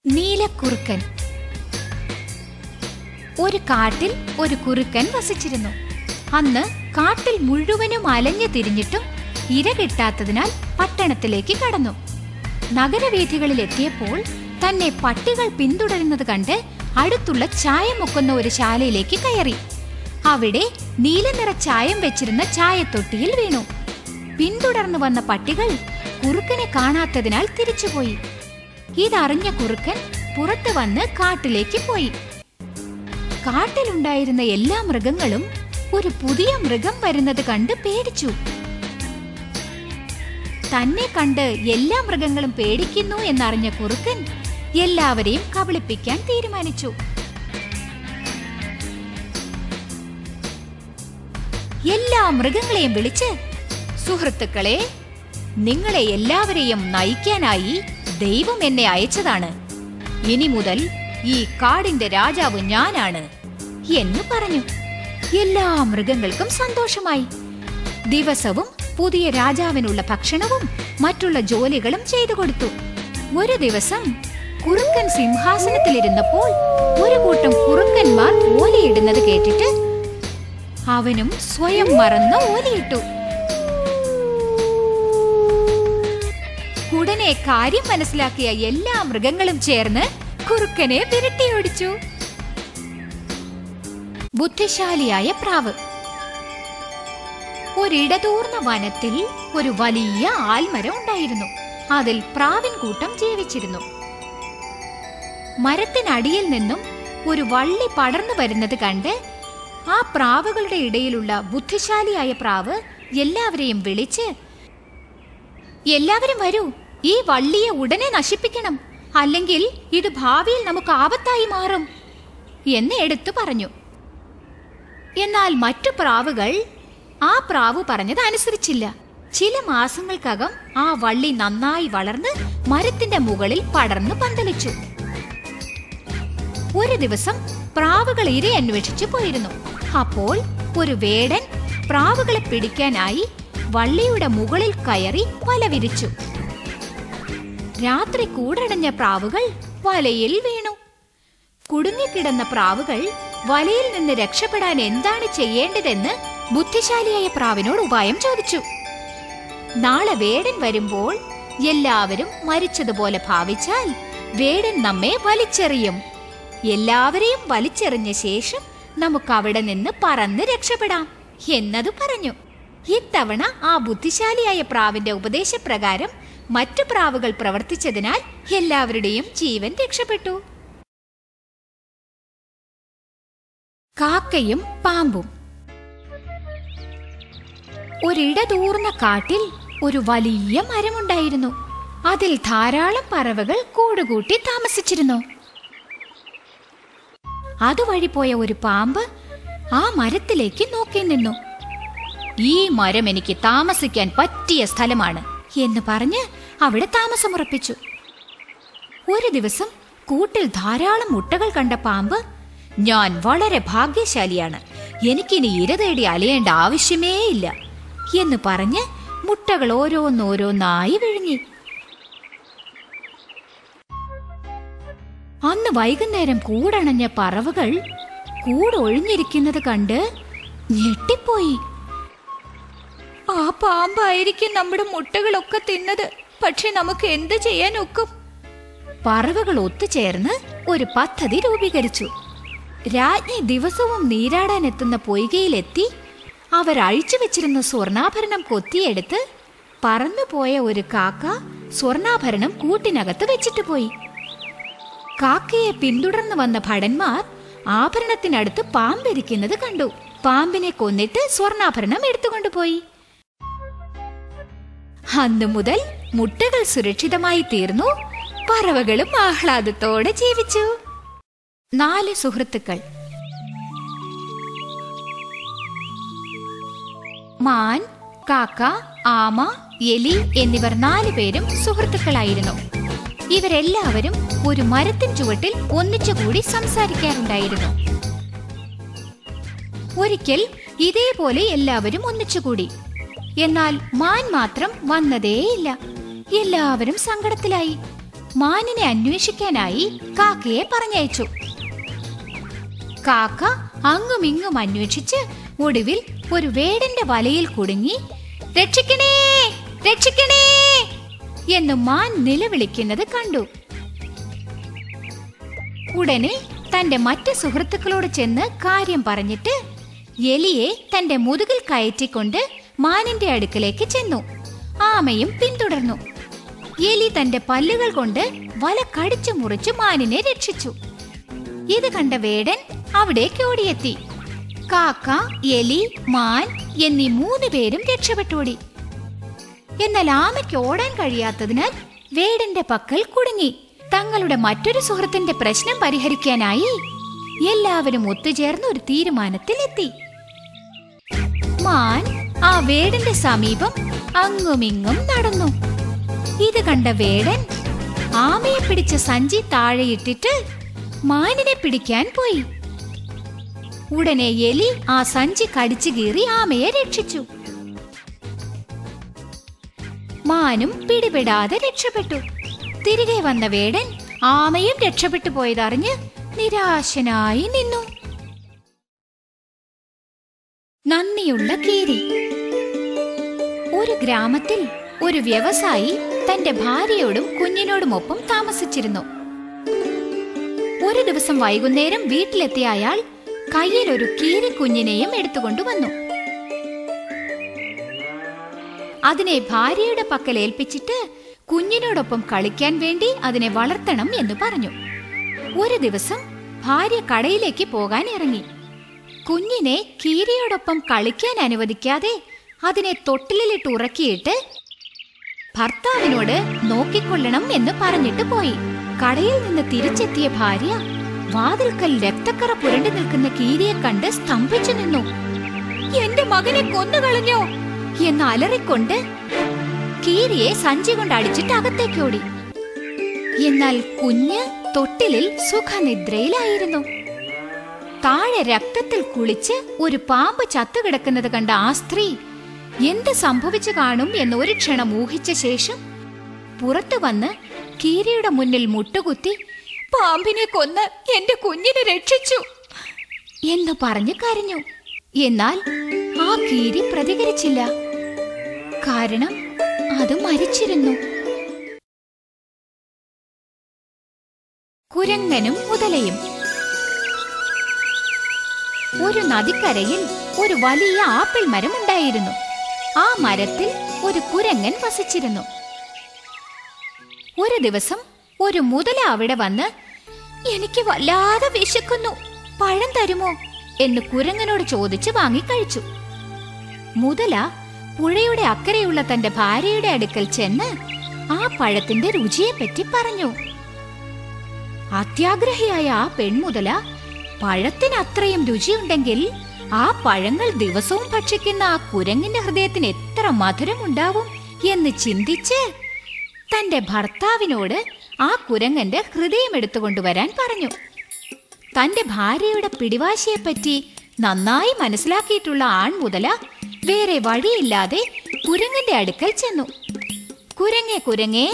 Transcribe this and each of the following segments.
നീലക്കുറുക്കൻ. ഒരു കാട്ടിൽ ഒരു കുറുക്കൻ വസിച്ചിരുന്നു. അന്ന് കാട്ടിൽ മുഴുവനും അലഞ്ഞു തിരിഞ്ഞിട്ടും ഇര കിട്ടാത്തതിനാൽ പട്ടണത്തിലേക്ക് കടന്നു. നഗരവീഥികളിൽ എത്തിയപ്പോൾ തന്നെ പട്ടികൾ പിന്തുടരുന്നത് കണ്ട് അടുത്തുള്ള ചായം മുക്കുന്ന ഒരു ശാലയിലേക്ക് കയറി. അവിടെ നീലനിറ ചായം വെച്ചിരുന്ന ചായത്തൊട്ടിയിൽ വീണു. പിന്തുടർന്നു വന്ന പട്ടികൾ കുറുക്കനെ കാണാത്തതിനാൽ തിരിച്ചുപോയി. ഇതറിഞ്ഞ കുറുക്കൻ പുറത്തു വന്ന് കാട്ടിലേക്ക് പോയി. കാട്ടിലുണ്ടായിരുന്ന എല്ലാ മൃഗങ്ങളും ഒരു പുതിയ മൃഗം വരുന്നത് കണ്ട് പേടിച്ചു. തന്നെ കണ്ട് എല്ലാ മൃഗങ്ങളും പേടിക്കുന്നു എന്നറിഞ്ഞ കുറുക്കൻ എല്ലാവരെയും കബളിപ്പിക്കാൻ തീരുമാനിച്ചു. എല്ലാ മൃഗങ്ങളെയും വിളിച്ച്, സുഹൃത്തുക്കളെ, നിങ്ങളെ എല്ലാവരെയും നയിക്കാനായി ദൈവം എന്നെ അയച്ചതാണ്. ഇനി മുതൽ ഈ കാടിന്റെ രാജാവ് ഞാനാണ് എന്ന് പറഞ്ഞു. എല്ലാ മൃഗങ്ങൾക്കും സന്തോഷമായി. ദിവസവും പുതിയ രാജാവിനുള്ള ഭക്ഷണവും മറ്റുള്ള ജോലികളും ചെയ്തു കൊടുത്തു. ഒരു ദിവസം കുറുക്കൻ സിംഹാസനത്തിലിരുന്നപ്പോൾ ഒരു കൂട്ടം കുറുക്കന്മാർ ഓലയിടുന്നത് കേട്ടിട്ട് അവനും സ്വയം മറന്ന് ഓലയിട്ടു. ഉടനെ കാര്യം മനസ്സിലാക്കിയ എല്ലാ മൃഗങ്ങളും ചേർന്ന് കുറുക്കനെ വിരട്ടിയോടിച്ചു. ബുദ്ധിശാലിയായ പ്രാവ്. ഒരിടതൂർന്ന വനത്തിൽ ഒരു വലിയ ആൽമരം ഉണ്ടായിരുന്നു. അതിൽ പ്രാവിൻ കൂട്ടം ജീവിച്ചിരുന്നു. മരത്തിനടിയിൽ നിന്നും ഒരു വള്ളി പടർന്നു വരുന്നത് കണ്ട് ആ പ്രാവുകളുടെ ഇടയിലുള്ള ബുദ്ധിശാലിയായ പ്രാവ് എല്ലാവരെയും വിളിച്ച്, എല്ലാവരും വരൂ, ഈ വള്ളിയെ ഉടനെ നശിപ്പിക്കണം, അല്ലെങ്കിൽ ഇത് ഭാവിയിൽ നമുക്ക് ആപത്തായി മാറും എന്ന് എടുത്തു പറഞ്ഞു. എന്നാൽ മറ്റു പ്രാവുകൾ ആ പ്രാവ് പറഞ്ഞത് അനുസരിച്ചില്ല. ചില മാസങ്ങൾക്കകം ആ വള്ളി നന്നായി വളർന്ന് മരത്തിന്റെ മുകളിൽ പടർന്നു പന്തലിച്ചു. ഒരു ദിവസം പ്രാവുകൾ ഇര അന്വേഷിച്ചു പോയിരുന്നു. അപ്പോൾ ഒരു വേടൻ പ്രാവുകളെ പിടിക്കാനായി വള്ളിയുടെ മുകളിൽ കയറി വല വിരിച്ചു. രാത്രി കൂടടഞ്ഞ പ്രാവുകൾ വലയിൽ വീണു. കുടുങ്ങിക്കിടന്ന പ്രാവുകൾ വലയിൽ നിന്ന് രക്ഷപ്പെടാൻ എന്താണ് ചെയ്യേണ്ടതെന്ന് ബുദ്ധിശാലിയായ പ്രാവിനോട് ഉപായം ചോദിച്ചു. നാളെ വേടൻ വരുമ്പോൾ എല്ലാവരും മരിച്ചതുപോലെ ഭാവിച്ചാൽ വേടൻ നമ്മെ വലിച്ചെറിയും. എല്ലാവരെയും വലിച്ചെറിഞ്ഞ ശേഷം നമുക്ക് അവിടെ നിന്ന് പറന്ന് രക്ഷപ്പെടാം എന്നത് പറഞ്ഞു. ഇത്തവണ ആ ബുദ്ധിശാലിയായ പ്രാവിന്റെ ഉപദേശപ്രകാരം മറ്റു പ്രാവുകൾ പ്രവർത്തിച്ചതിനാൽ എല്ലാവരുടെയും ജീവൻ രക്ഷപ്പെട്ടു. കാക്കയും പാമ്പും. ഒരിടതൂർന്ന കാട്ടിൽ ഒരു വലിയ മരമുണ്ടായിരുന്നു. അതിൽ ധാരാളം പറവകൾ കൂടുകൂട്ടി താമസിച്ചിരുന്നു. അതുവഴി പോയ ഒരു പാമ്പ് ആ മരത്തിലേക്ക് നോക്കി നിന്നു. ഈ മരം എനിക്ക് താമസിക്കാൻ പറ്റിയ സ്ഥലമാണ് എന്ന് പറഞ്ഞ് അവിടെ താമസമുറപ്പിച്ചു. ഒരു ദിവസം കൂട്ടിൽ ധാരാളം മുട്ടകൾ കണ്ട പാമ്പ്, ഞാൻ വളരെ ഭാഗ്യശാലിയാണ്, എനിക്കിനി ഇര തേടി അലയേണ്ട ആവശ്യമേ ഇല്ല എന്ന് പറഞ്ഞ് മുട്ടകൾ ഓരോന്നോരോന്നായി വിഴുങ്ങി. അന്ന് വൈകുന്നേരം കൂടണഞ്ഞ പറവകൾ കൂടൊഴിഞ്ഞിരിക്കുന്നത് കണ്ട് ഞെട്ടിപ്പോയി. ആ പാമ്പായിരിക്കും നമ്മുടെ മുട്ടകളൊക്കെ തിന്നത്. പക്ഷെ നമുക്ക് എന്ത് ചെയ്യാൻ ഒക്കും? പറവകൾ ഒത്തുചേർന്ന് ഒരു പദ്ധതി രൂപീകരിച്ചു. രാജ്ഞി ദിവസവും നീരാടാൻ എത്തുന്ന പൊയ്കയിലെത്തി അവരഴിച്ചു വെച്ചിരുന്ന സ്വർണ്ണാഭരണം കൊത്തിയെടുത്ത് പറന്നുപോയ ഒരു കാക്ക സ്വർണ്ണാഭരണം കൂട്ടിനകത്ത് വെച്ചിട്ട് പോയി. കാക്കയെ പിന്തുടർന്നു വന്ന ഭടന്മാർ ആഭരണത്തിനടുത്ത് പാമ്പിരിക്കുന്നത് കണ്ടു. പാമ്പിനെ കൊന്നിട്ട് സ്വർണ്ണാഭരണം എടുത്തുകൊണ്ടുപോയി. അന്നു മുതൽ മുട്ടകൾ സുരക്ഷിതമായി തീർന്നു. പറവകളും ആഹ്ലാദത്തോടെ ജീവിച്ചു. 4 സുഹൃത്തുക്കൾ. മാൻ, കാക്ക, ആമ, എലി എന്നിവർ 4 പേരും സുഹൃത്തുക്കളായിരുന്നു. ഇവരെല്ലാവരും ഒരു മരത്തിൻ ചുവട്ടിൽ ഒന്നിച്ചുകൂടി സംസാരിക്കാറുണ്ടായിരുന്നു. ഒരിക്കൽ ഇതേപോലെ എല്ലാവരും ഒന്നിച്ചുകൂടി. എന്നാൽ മാൻ മാത്രം വന്നതേയില്ല. എല്ലാവരും സങ്കടത്തിലായി. മാനിനെ അന്വേഷിക്കാനായി കാക്കയെ പറഞ്ഞയച്ചു. കാക്ക അങ്ങുമിങ്ങും അന്വേഷിച്ച് ഒടുവിൽ ഒരു വേടന്റെ വലയിൽ കുടുങ്ങി രക്ഷിക്കണേ രക്ഷിക്കണേ എന്ന് മാൻ നിലവിളിക്കുന്നത് കണ്ടു. ഉടനെ തന്റെ മറ്റ് സുഹൃത്തുക്കളോട് ചെന്ന് കാര്യം പറഞ്ഞിട്ട് എലിയെ തന്റെ മുതുകിൽ കയറ്റിക്കൊണ്ട് മാനിന്റെ അടുക്കലേക്ക് ചെന്നു. ആമയും പിന്തുടർന്നു. എലി തന്റെ പല്ലുകൾ കൊണ്ട് വല കടിച്ചു മുറിച്ചു മാനിനെ രക്ഷിച്ചു. ഇത് കണ്ട വേടൻ അവിടേക്ക് ഓടിയെത്തി. കാക്ക, എലി, മാൻ എന്നീ 3 പേരും രക്ഷപ്പെട്ടോടി. എന്നാൽ ആമയ്ക്ക് ഓടാൻ കഴിയാത്തതിനാൽ വേടന്റെ പക്കൽ കുടുങ്ങി. തങ്ങളുടെ മറ്റൊരു സുഹൃത്തിന്റെ പ്രശ്നം പരിഹരിക്കാനായി എല്ലാവരും ഒത്തുചേർന്ന് ഒരു തീരുമാനത്തിലെത്തി. മാൻ ആ വേടന്റെ സമീപം അങ്ങുമിങ്ങും നടന്നു. ഇത് കണ്ട വേടൻ ആമയെ പിടിച്ച സഞ്ചി താഴെയിട്ടിട്ട് മാനിനെ പിടിക്കാൻ പോയി. ഉടനെ എലി ആ സഞ്ചി കടിച്ചു കീറി ആമയെ രക്ഷിച്ചു. മാനും പിടിപെടാതെ രക്ഷപ്പെട്ടു. തിരികെ വന്ന വേടൻ ആമയും രക്ഷപ്പെട്ടു പോയതറിഞ്ഞ് നിരാശനായി നിന്നു. നന്ദിയുള്ള കീരി. ഒരു ഗ്രാമത്തിൽ ഒരു വ്യവസായി തന്റെ ഭാര്യയോടും കുഞ്ഞിനോടുമൊപ്പം താമസിച്ചിരുന്നു. ഒരു ദിവസം വൈകുന്നേരം വീട്ടിലെത്തിയ അയാൾ കയ്യിൽ ഒരു കീരി കുഞ്ഞിനെയും എടുത്തുകൊണ്ടുവന്നു. അതിനെ ഭാര്യയുടെ പക്കൽ ഏൽപ്പിച്ചിട്ട് കുഞ്ഞിനോടൊപ്പം കളിക്കാൻ വേണ്ടി അതിനെ വളർത്തണം എന്ന് പറഞ്ഞു. ഒരു ദിവസം ഭാര്യ കടയിലേക്ക് പോകാൻ ഇറങ്ങി. കുഞ്ഞിനെ കീരിയോടൊപ്പം കളിക്കാൻ അനുവദിക്കാതെ അതിനെ തൊട്ടിലിട്ട് ഉറക്കിയിട്ട് ഭർത്താവിനോട് നോക്കിക്കൊള്ളണം എന്ന് പറഞ്ഞിട്ട് പോയി. കടയിൽ നിന്ന് തിരിച്ചെത്തിയ ഭാര്യ വാതിൽക്കൽ രക്തക്കറ പുരണ്ടു നിൽക്കുന്ന കീരിയെ കണ്ട് സ്തംഭിച്ചു നിന്നു. എന്റെ മകനെ കൊന്നുകളഞ്ഞോ എന്ന് അലറിക്കൊണ്ട് കീരിയെ സഞ്ചി കൊണ്ട് അടിച്ചിട്ട് അകത്തേക്ക് ഓടി. എന്നാൽ കുഞ്ഞ് തൊട്ടിലിൽ സുഖനിദ്രയിലായിരുന്നു. താഴെ രക്തത്തിൽ കുളിച്ച് ഒരു പാമ്പ് ചത്തുകിടക്കുന്നത് കണ്ട ആ സ്ത്രീ എന്ത് സംഭവിച്ചു കാണും എന്ന് ഒരു ക്ഷണം ഊഹിച്ച ശേഷം പുറത്തു വന്ന് കീരിയുടെ മുന്നിൽ മുട്ടുകുത്തി പാമ്പിനെ കൊന്ന് എന്റെ കുഞ്ഞിനെ രക്ഷിച്ചു എന്ന് പറഞ്ഞു കരഞ്ഞു. എന്നാൽ ആ കീരി പ്രതികരിച്ചില്ല. കാരണം അത് മരിച്ചിരുന്നു. കുരങ്ങനും മുതലയും. ഒരു നദിക്കരയിൽ ഒരു വലിയ ആപ്പിൾ മരം ഉണ്ടായിരുന്നു. ആ മരത്തിൽ ഒരു കുരങ്ങൻ വസിച്ചിരുന്നു. ഒരു ദിവസം ഒരു മുതല അവിടെ വന്ന് എനിക്ക് വല്ലാതെ വിശക്കുന്നു, പഴം തരുമോ എന്ന് കുരങ്ങനോട് ചോദിച്ച് വാങ്ങിക്കഴിച്ചു. മുതല പുഴയുടെ അക്കരെയുള്ള തന്റെ ഭാര്യയുടെ അടുക്കൽ ചെന്ന് ആ പഴത്തിന്റെ രുചിയെപ്പറ്റി പറഞ്ഞു. അത്യാഗ്രഹിയായ ആ പെൺമുതല പഴത്തിന് അത്രയും രുചിയുണ്ടെങ്കിൽ ആ പഴങ്ങൾ ദിവസവും ഭക്ഷിക്കുന്ന ആ കുരങ്ങിന്റെ ഹൃദയത്തിന് എത്ര മധുരം ഉണ്ടാവും എന്ന് ചിന്തിച്ച് തന്റെ ഭർത്താവിനോട് ആ കുരങ്ങന്റെ ഹൃദയം എടുത്തുകൊണ്ടുവരാൻ പറഞ്ഞു. തന്റെ ഭാര്യയുടെ പിടിവാശിയെപ്പറ്റി നന്നായി മനസ്സിലാക്കിയിട്ടുള്ള ആൺമുതല വേറെ വഴിയില്ലാതെ കുരങ്ങന്റെ അടുക്കൽ ചെന്നു. കുരങ്ങേ കുരങ്ങേ,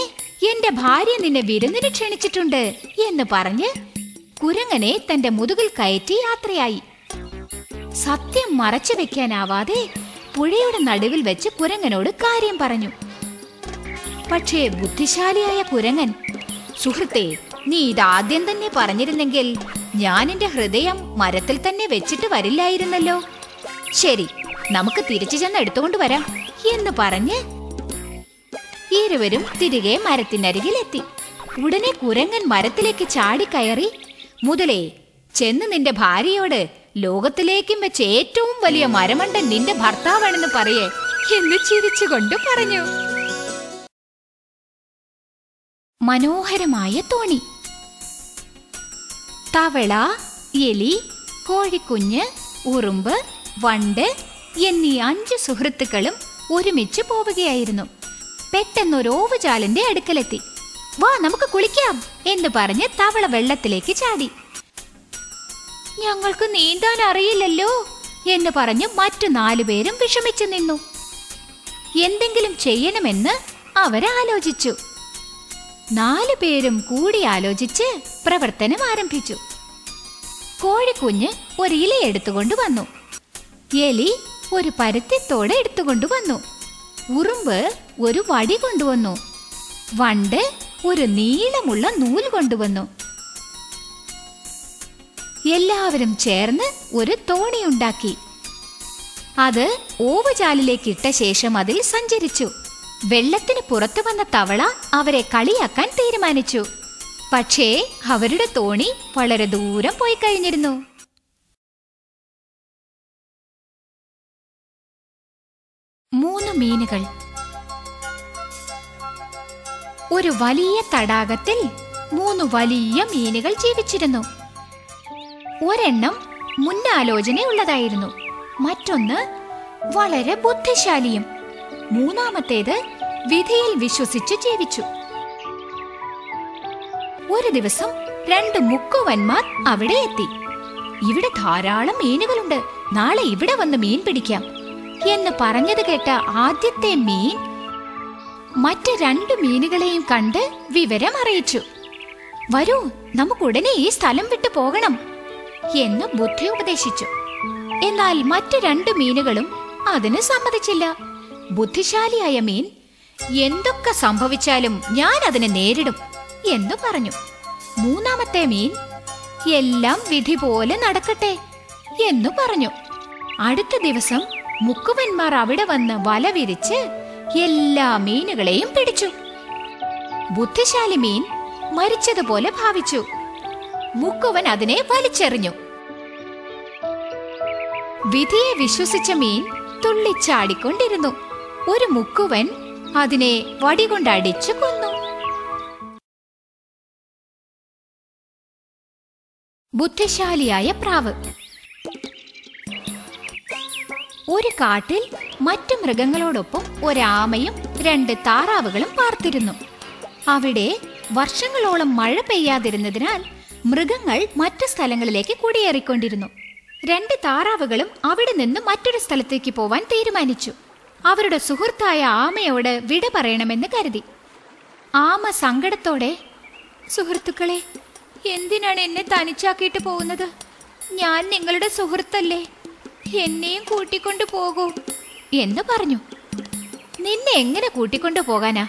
എന്റെ ഭാര്യ നിന്നെ വിരുന്നിന് ക്ഷണിച്ചിട്ടുണ്ട് എന്ന് പറഞ്ഞ് കുരങ്ങനെ തന്റെ മുതുകിൽ കയറ്റി യാത്രയായി. സത്യം മറച്ചു വെക്കാനാവാതെ പുഴയുടെ നടുവിൽ വെച്ച് കുരങ്ങനോട് കാര്യം പറഞ്ഞു. പക്ഷേ ബുദ്ധിശാലിയായ കുരങ്ങൻ, സുഹൃത്തേ, നീ ഇതാദ്യം തന്നെ പറഞ്ഞിരുന്നെങ്കിൽ ഞാൻ എന്റെ ഹൃദയം മരത്തിൽ തന്നെ വെച്ചിട്ട് വരില്ലായിരുന്നല്ലോ. ശരി, നമുക്ക് തിരിച്ചു ചെന്ന് എടുത്തുകൊണ്ട് വരാം എന്ന് പറഞ്ഞ് ഇരുവരും തിരികെ മരത്തിനരികിലെത്തി. ഉടനെ കുരങ്ങൻ മരത്തിലേക്ക് ചാടിക്കയറി, മുതലേ, ചെന്ന് നിന്റെ ഭാര്യയോട് ലോകത്തിലേക്കും വെച്ച് ഏറ്റവും വലിയ മരമണ്ടൻ നിന്റെ ഭർത്താവാണെന്ന് പറയേ എന്ന് ചിരിച്ചുകൊണ്ട് പറഞ്ഞു. മനോഹരമായ തോണി. തവള, എലി, കോഴിക്കുഞ്ഞ്, ഉറുമ്പ്, വണ്ട് എന്നീ 5 സുഹൃത്തുക്കളും ഒരുമിച്ച് പോവുകയായിരുന്നു. പെട്ടെന്നൊരു ഓവുചാലിന്റെ അടുക്കലെത്തി. വാ, നമുക്ക് കുളിക്കാം എന്ന് പറഞ്ഞ് തവള വെള്ളത്തിലേക്ക് ചാടി. ഞങ്ങൾക്ക് നീന്താൻ അറിയില്ലല്ലോ എന്ന് പറഞ്ഞ് മറ്റു 4 പേരും വിഷമിച്ചു നിന്നു. എന്തെങ്കിലും ചെയ്യണമെന്ന് അവരാലോചിച്ചു. 4 പേരും കൂടി ആലോചിച്ച് പ്രവർത്തനം ആരംഭിച്ചു. കോഴിക്കുഞ്ഞ് ഒരു ഇല എടുത്തുകൊണ്ട് വന്നു. എലി ഒരു പരുത്തിത്തോട് എടുത്തുകൊണ്ട് വന്നു. ഉറുമ്പ് ഒരു വടി കൊണ്ടുവന്നു. വണ്ട് ഒരു നീളമുള്ള നൂൽ കൊണ്ടുവന്നു. എല്ലാവരും ചേർന്ന് ഒരു തോണിയുണ്ടാക്കി. അത് ഓവുചാലിലേക്ക് ഇട്ട ശേഷം അതിൽ സഞ്ചരിച്ചു. വെള്ളത്തിന് പുറത്തു വന്ന തവള അവരെ കളിയാക്കാൻ തീരുമാനിച്ചു. പക്ഷേ അവരുടെ തോണി വളരെ ദൂരം പോയി കഴിഞ്ഞിരുന്നു. മൂന്ന് മീനുകൾ. ഒരു വലിയ തടാകത്തിൽ 3 വലിയ മീനുകൾ ജീവിച്ചിരുന്നു. ഒരെണ്ണം മുന്നാലോചനയുള്ളതായിരുന്നു, മറ്റൊന്ന് വളരെ ബുദ്ധിശാലിയും, മൂന്നാമത്തേത് വിധിയിൽ വിശ്വസിച്ച് ജീവിച്ചു. ഒരു ദിവസം 2 മുക്കുവന്മാർ അവിടെ എത്തി. ഇവിടെ ധാരാളം മീനുകളുണ്ട്, നാളെ ഇവിടെ വന്ന് മീൻ പിടിക്കാം എന്ന് പറഞ്ഞത് കേട്ട ആദ്യത്തെ മീൻ മറ്റ് 2 മീനുകളെയും കണ്ട് വിവരം അറിയിച്ചു. വരൂ, നമുക്കുടനെ ഈ സ്ഥലം വിട്ടു പോകണം എന്ന് ബുദ്ധി ഉപദേശിച്ചു. എന്നാൽ മറ്റ് 2 മീനുകളും അതിന് സമ്മതിച്ചില്ല. ബുദ്ധിശാലിയായ മീൻ, എന്തൊക്കെ സംഭവിച്ചാലും ഞാൻ അതിനെ നേരിടും എന്ന് പറഞ്ഞു. മൂന്നാമത്തെ മീൻ, എല്ലാം വിധി പോലെ നടക്കട്ടെ എന്ന് പറഞ്ഞു. അടുത്ത ദിവസം മുക്കുവന്മാർ അവിടെ വന്ന് വല വിരിച്ച് എല്ലാ മീനുകളെയും പിടിച്ചു. ബുദ്ധിശാലി മീൻ മരിച്ചതുപോലെ ഭാവിച്ചു. മുക്കുവൻ അതിനെ വലിച്ചെറിഞ്ഞു. വിധിയെ വിശ്വസിച്ച മീൻ തുള്ളിച്ചാടിക്കൊണ്ടിരുന്നു. ഒരു മുക്കുവൻ അതിനെ വടികൊണ്ടടിച്ചു കൊന്നു. ബുദ്ധിശാലിയായ പ്രാവ്. ഒരു കാട്ടിൽ മറ്റു മൃഗങ്ങളോടൊപ്പം ഒരാമയും 2 താറാവുകളും പാർത്തിരുന്നു. അവിടെ വർഷങ്ങളോളം മഴ പെയ്യാതിരുന്നതിനാൽ മൃഗങ്ങൾ മറ്റു സ്ഥലങ്ങളിലേക്ക് കുടിയേറിക്കൊണ്ടിരുന്നു. 2 താറാവുകളും അവിടെ നിന്ന് മറ്റൊരു സ്ഥലത്തേക്ക് പോവാൻ തീരുമാനിച്ചു. അവരുടെ സുഹൃത്തായ ആമയോട് വിട പറയണമെന്ന് കരുതി. ആമ സങ്കടത്തോടെ, സുഹൃത്തുക്കളെ, എന്തിനാണ് എന്നെ തനിച്ചാക്കിയിട്ട് പോകുന്നത്? ഞാൻ നിങ്ങളുടെ സുഹൃത്തല്ലേ, എന്നെയും കൂട്ടിക്കൊണ്ടു പോകൂ എന്ന് പറഞ്ഞു. നിന്നെ എങ്ങനെ കൂട്ടിക്കൊണ്ടു പോകാനാ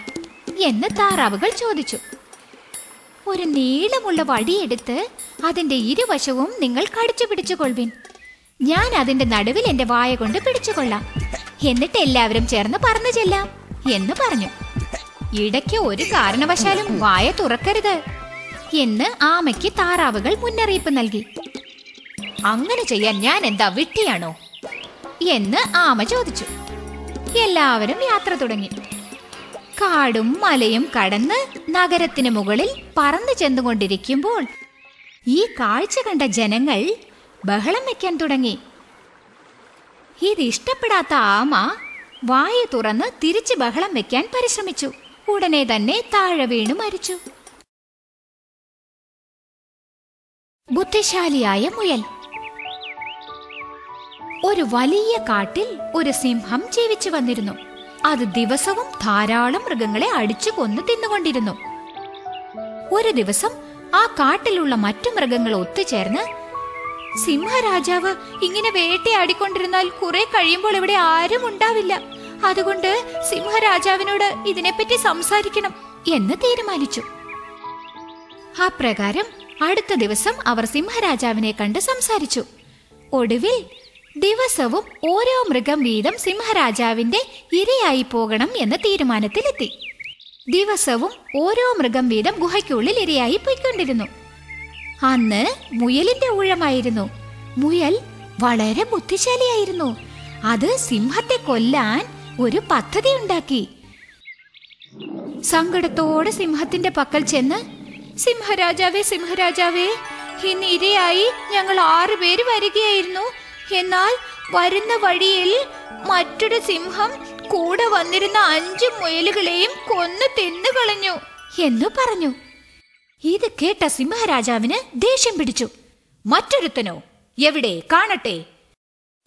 എന്ന് താറാവുകൾ ചോദിച്ചു. ഒരു നീളമുള്ള വടിയെടുത്ത് അതിന്റെ ഇരുവശവും നിങ്ങൾ കടിച്ചു പിടിച്ചുകൊള്ളുവിൻ. ഞാൻ അതിന്റെ നടുവിൽ എന്റെ വായ കൊണ്ട് പിടിച്ചുകൊള്ളാം. എന്നിട്ട് എല്ലാവരും ചേർന്ന് പറന്നു ചെല്ലാം എന്ന് പറഞ്ഞു. ഇടയ്ക്ക് ഒരു കാരണവശാലും വായ തുറക്കരുത് എന്ന് ആമയ്ക്ക് താറാവുകൾ മുന്നറിയിപ്പ് നൽകി. അങ്ങനെ ചെയ്യാൻ ഞാൻ എന്താ വിട്ടിയാണോ എന്ന് ആമ ചോദിച്ചു. എല്ലാവരും യാത്ര തുടങ്ങി. കാടും മലയും കടന്ന് നഗരത്തിന് മുകളിൽ പറന്നു ചെന്നുകൊണ്ടിരിക്കുമ്പോൾ ഈ കാഴ്ച കണ്ട ജനങ്ങൾ ബഹളം വയ്ക്കാൻ തുടങ്ങി. ഇതിഷ്ടപ്പെടാത്ത ആമ വായ തുറന്ന് തിരിച്ച് ബഹളം വെക്കാൻ പരിശ്രമിച്ചു. ഉടനെ തന്നെ താഴെ വീണു മരിച്ചു. ബുദ്ധിശാലിയായ മുയൽ. ഒരു വലിയ കാട്ടിൽ ഒരു സിംഹം ജീവിച്ചു വന്നിരുന്നു. അത് ദിവസവും ധാരാളം മൃഗങ്ങളെ അടിച്ചു കൊന്നു തിന്നുകൊണ്ടിരുന്നു. ഒരു ദിവസം ആ കാട്ടിലുള്ള മറ്റു മൃഗങ്ങൾ ഒത്തുചേർന്ന്, സിംഹരാജാവ് ഇങ്ങനെ വേട്ടയാടിക്കൊണ്ടിരുന്നാൽ കുറെ കഴിയുമ്പോൾ ഇവിടെ ആരും ഉണ്ടാവില്ല, അതുകൊണ്ട് സിംഹരാജാവിനോട് ഇതിനെപ്പറ്റി സംസാരിക്കണം എന്ന് തീരുമാനിച്ചു. ആ പ്രകാരം അടുത്ത ദിവസം അവർ സിംഹരാജാവിനെ കണ്ട് സംസാരിച്ചു. ഒടുവിൽ ദിവസവും ഓരോ മൃഗം വീതം സിംഹരാജാവിന്റെ ഇരയായി പോകണം എന്ന തീരുമാനത്തിലെത്തി. ദിവസവും ഓരോ മൃഗം വീതം ഗുഹയ്ക്കുള്ളിൽ ഇരയായി പോയിക്കൊണ്ടിരുന്നു. അന്ന് മുയലിന്റെ ഊഴമായിരുന്നു. മുയൽ വളരെ ബുദ്ധിശാലിയായിരുന്നു. അത് സിംഹത്തെ കൊല്ലാൻ ഒരു പദ്ധതി ഉണ്ടാക്കി. സങ്കടത്തോടെ സിംഹത്തിന്റെ പക്കൽ ചെന്ന്, സിംഹരാജാവേ, സിംഹരാജാവേ, ഇന്ന് ഇരയായി ഞങ്ങൾ 6 പേര് വരികയായിരുന്നു. എന്നാൽ വരുന്ന വഴിയിൽ മറ്റൊരു സിംഹം കൂടെ വന്നിരുന്ന 5 മുയലുകളെയും കൊന്നു തിന്നുകളഞ്ഞു എന്നു പറഞ്ഞു. ഇത് കേട്ട സിംഹരാജാവിന് ദേഷ്യം പിടിച്ചു. മറ്റൊരുത്തനോ? എവിടെ? കാണട്ടെ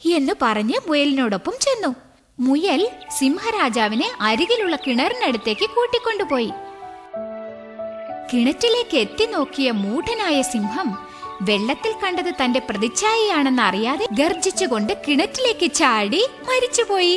എന്ന് പറഞ്ഞ് മുയലിനോടൊപ്പം ചെന്നു. മുയൽ സിംഹരാജാവിനെ അരികിലുള്ള കിണറിനടുത്തേക്ക് കൂട്ടിക്കൊണ്ടുപോയി. കിണറ്റിലേക്ക് എത്തി നോക്കിയ മൂഢനായ സിംഹം വെള്ളത്തിൽ കണ്ടത് തന്റെ പ്രതിച്ഛായയാണെന്ന് അറിയാതെ ഗർജിച്ചുകൊണ്ട് കിണറ്റിലേക്ക് ചാടി മരിച്ചുപോയി.